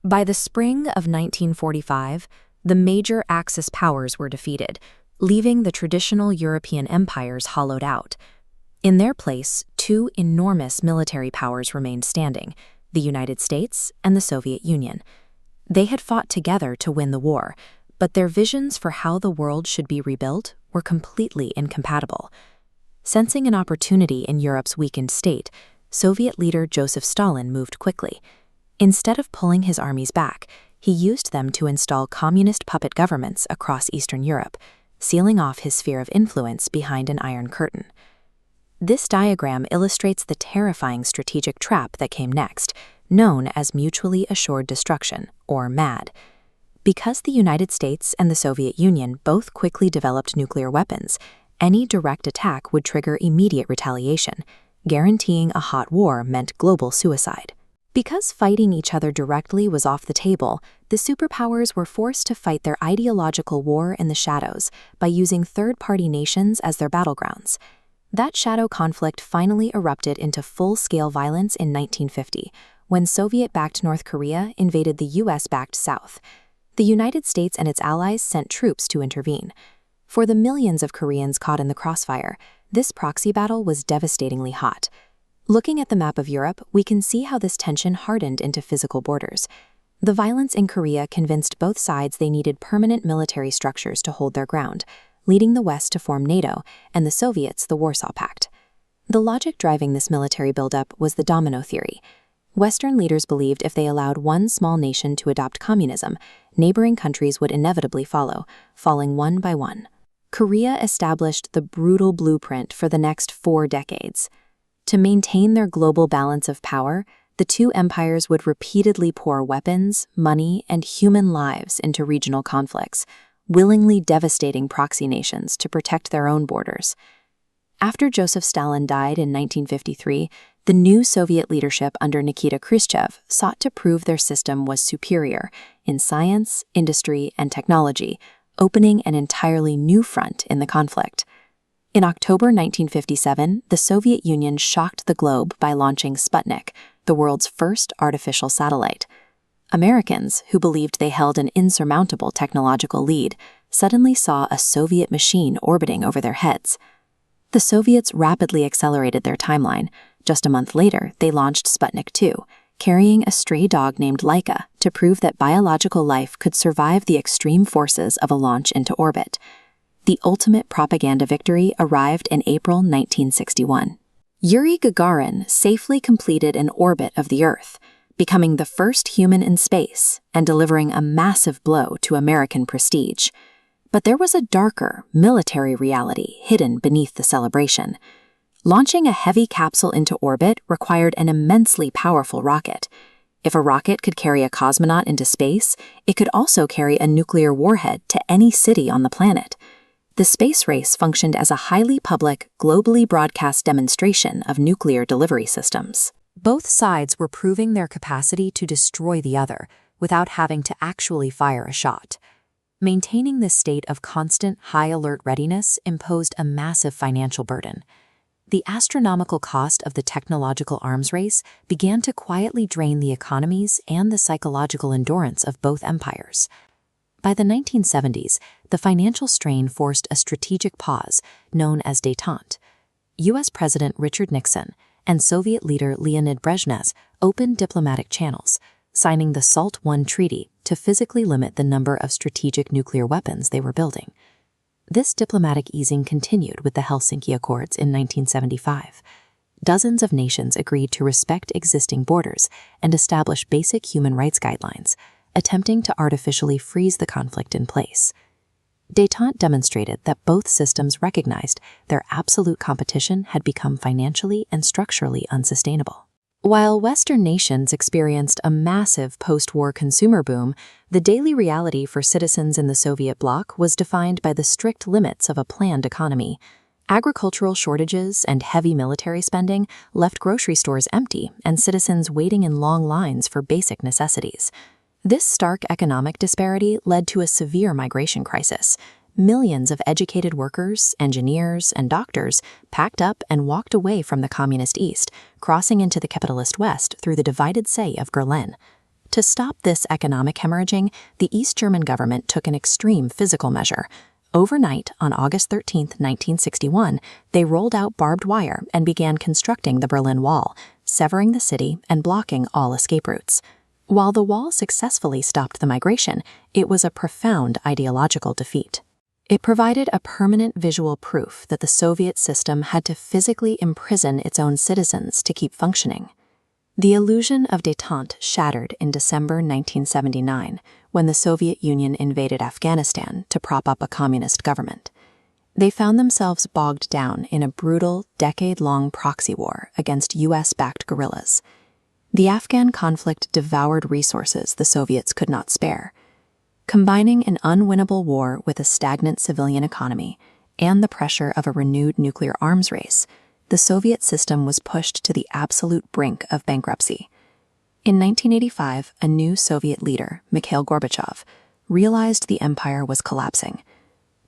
By the spring of 1945, the major Axis powers were defeated, leaving the traditional European empires hollowed out. In their place, two enormous military powers remained standing, the United States and the Soviet Union. They had fought together to win the war, but their visions for how the world should be rebuilt were completely incompatible. Sensing an opportunity in Europe's weakened state, Soviet leader Joseph Stalin moved quickly. Instead of pulling his armies back, he used them to install communist puppet governments across Eastern Europe, sealing off his sphere of influence behind an iron curtain. This diagram illustrates the terrifying strategic trap that came next, known as mutually assured destruction, or MAD. Because the United States and the Soviet Union both quickly developed nuclear weapons, any direct attack would trigger immediate retaliation. Guaranteeing a hot war meant global suicide. Because fighting each other directly was off the table, the superpowers were forced to fight their ideological war in the shadows by using third-party nations as their battlegrounds. That shadow conflict finally erupted into full-scale violence in 1950, when Soviet-backed North Korea invaded the US-backed South. The United States and its allies sent troops to intervene. For the millions of Koreans caught in the crossfire, this proxy battle was devastatingly hot. Looking at the map of Europe, we can see how this tension hardened into physical borders. The violence in Korea convinced both sides they needed permanent military structures to hold their ground, leading the West to form NATO and the Soviets the Warsaw Pact. The logic driving this military buildup was the domino theory. Western leaders believed if they allowed one small nation to adopt communism, neighboring countries would inevitably follow, falling one by one. Korea established the brutal blueprint for the next 4 decades. To maintain their global balance of power, the two empires would repeatedly pour weapons, money, and human lives into regional conflicts, willingly devastating proxy nations to protect their own borders. After Joseph Stalin died in 1953, the new Soviet leadership under Nikita Khrushchev sought to prove their system was superior in science, industry, and technology, opening an entirely new front in the conflict. In October 1957, the Soviet Union shocked the globe by launching Sputnik, the world's first artificial satellite. Americans, who believed they held an insurmountable technological lead, suddenly saw a Soviet machine orbiting over their heads. The Soviets rapidly accelerated their timeline. Just a month later, they launched Sputnik 2, carrying a stray dog named Laika to prove that biological life could survive the extreme forces of a launch into orbit. The ultimate propaganda victory arrived in April 1961. Yuri Gagarin safely completed an orbit of the Earth, becoming the first human in space and delivering a massive blow to American prestige. But there was a darker, military reality hidden beneath the celebration. Launching a heavy capsule into orbit required an immensely powerful rocket. If a rocket could carry a cosmonaut into space, it could also carry a nuclear warhead to any city on the planet. The space race functioned as a highly public, globally broadcast demonstration of nuclear delivery systems. Both sides were proving their capacity to destroy the other without having to actually fire a shot. Maintaining this state of constant, high-alert readiness imposed a massive financial burden. The astronomical cost of the technological arms race began to quietly drain the economies and the psychological endurance of both empires. By the 1970s, the financial strain forced a strategic pause known as détente. U.S. President Richard Nixon and Soviet leader Leonid Brezhnev opened diplomatic channels, signing the SALT I treaty to physically limit the number of strategic nuclear weapons they were building. This diplomatic easing continued with the Helsinki Accords in 1975. Dozens of nations agreed to respect existing borders and establish basic human rights guidelines, attempting to artificially freeze the conflict in place. Détente demonstrated that both systems recognized their absolute competition had become financially and structurally unsustainable. While Western nations experienced a massive post-war consumer boom, the daily reality for citizens in the Soviet bloc was defined by the strict limits of a planned economy. Agricultural shortages and heavy military spending left grocery stores empty and citizens waiting in long lines for basic necessities. This stark economic disparity led to a severe migration crisis. Millions of educated workers, engineers, and doctors packed up and walked away from the communist East, crossing into the capitalist West through the divided Sea of Berlin. To stop this economic hemorrhaging, the East German government took an extreme physical measure. Overnight, on August 13, 1961, they rolled out barbed wire and began constructing the Berlin Wall, severing the city and blocking all escape routes. While the wall successfully stopped the migration, it was a profound ideological defeat. It provided a permanent visual proof that the Soviet system had to physically imprison its own citizens to keep functioning. The illusion of détente shattered in December 1979 when the Soviet Union invaded Afghanistan to prop up a communist government. They found themselves bogged down in a brutal, decade-long proxy war against US-backed guerrillas. The Afghan conflict devoured resources the Soviets could not spare. Combining an unwinnable war with a stagnant civilian economy and the pressure of a renewed nuclear arms race, the Soviet system was pushed to the absolute brink of bankruptcy. In 1985, a new Soviet leader, Mikhail Gorbachev, realized the empire was collapsing.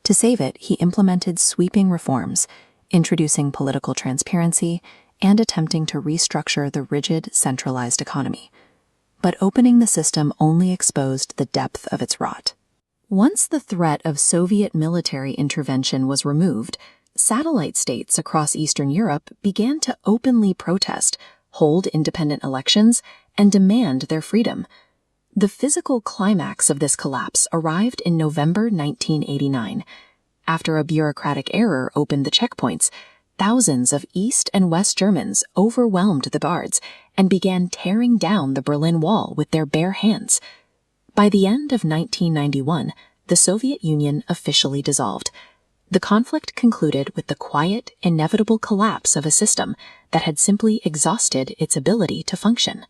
To save it, he implemented sweeping reforms, introducing political transparency and attempting to restructure the rigid, centralized economy. But opening the system only exposed the depth of its rot. Once the threat of Soviet military intervention was removed, satellite states across Eastern Europe began to openly protest, hold independent elections, and demand their freedom. The physical climax of this collapse arrived in November 1989. After a bureaucratic error opened the checkpoints, thousands of East and West Germans overwhelmed the guards and began tearing down the Berlin Wall with their bare hands. By the end of 1991, the Soviet Union officially dissolved. The conflict concluded with the quiet, inevitable collapse of a system that had simply exhausted its ability to function.